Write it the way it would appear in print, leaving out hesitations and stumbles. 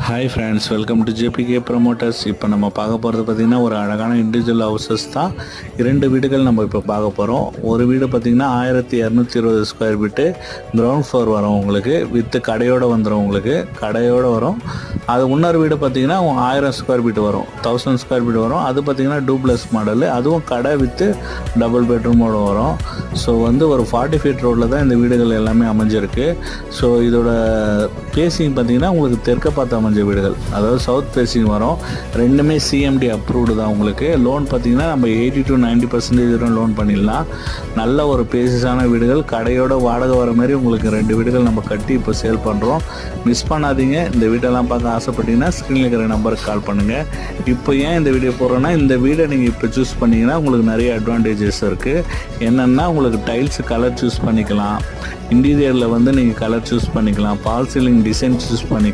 Hi friends, welcome to JBK promoters. இப்போ நம்ம பார்க்க போகிறது பார்த்திங்கன்னா ஒரு அழகான இண்டிவிஜுவல் ஹவுசஸ் தான். 2 வீடுகள் நம்ம இப்போ பார்க்க போகிறோம். ஒரு வீடு பார்த்திங்கன்னா 1220 ஸ்கொயர் ஃபீட்டு கிரவுண்ட் ஃப்ளோர் வரும் உங்களுக்கு, வித்து கடையோடு வந்துடும் உங்களுக்கு, கடையோடு வரும். அது இன்னொரு வீடு பார்த்திங்கன்னா 1000 ஸ்கொயர் ஃபீட் வரும், 1000 ஸ்கொயர் ஃபீட் வரும். அது பார்த்திங்கன்னா டூப்ளஸ் மாடலு, அதுவும் கடை வித்து டபுள் பெட்ரூமோடு வரும். ஸோ ஒரு 40 ஃபீட் ரோடில் தான் இந்த வீடுகள் எல்லாமே அமைஞ்சிருக்கு. ஸோ இதோட பேசிங் பார்த்திங்கன்னா உங்களுக்கு தெற்க பார்த்து அமைஞ்ச வீடுகள், அதாவது சவுத் ஃபேஸிங் வரும். ரெண்டுமே சிஎம்டி அப்ரூவ்டு தான் உங்களுக்கு. லோன் பார்த்திங்கன்னா நம்ம 80 to 90% வரும் லோன் பண்ணிடலாம். நல்ல ஒரு பேசிஸான வீடுகள், கடையோட வாடகை வர மாதிரி உங்களுக்கு 2 வீடுகள் நம்ம கட்டி இப்போ சேல் பண்ணுறோம். மிஸ் பண்ணாதீங்க. இந்த வீடெல்லாம் பார்க்க ஆசைப்பட்டீங்கன்னா ஸ்க்ரீனில் இருக்கிற நம்பருக்கு கால் பண்ணுங்கள். இப்போ ஏன் இந்த வீடியோ போடுறோன்னா, இந்த வீடை நீங்கள் இப்போ சூஸ் பண்ணிங்கன்னா உங்களுக்கு நிறைய அட்வான்டேஜஸ் இருக்குது. என்னென்னா, உங்களுக்கு டைல்ஸு கலர் சூஸ் பண்ணிக்கலாம், இன்டீரியரில் நீங்கள் கலர் சூஸ் பண்ணிக்கலாம், பால் சீலிங் டிசைன் சூஸ் பண்ணிக்கலாம்,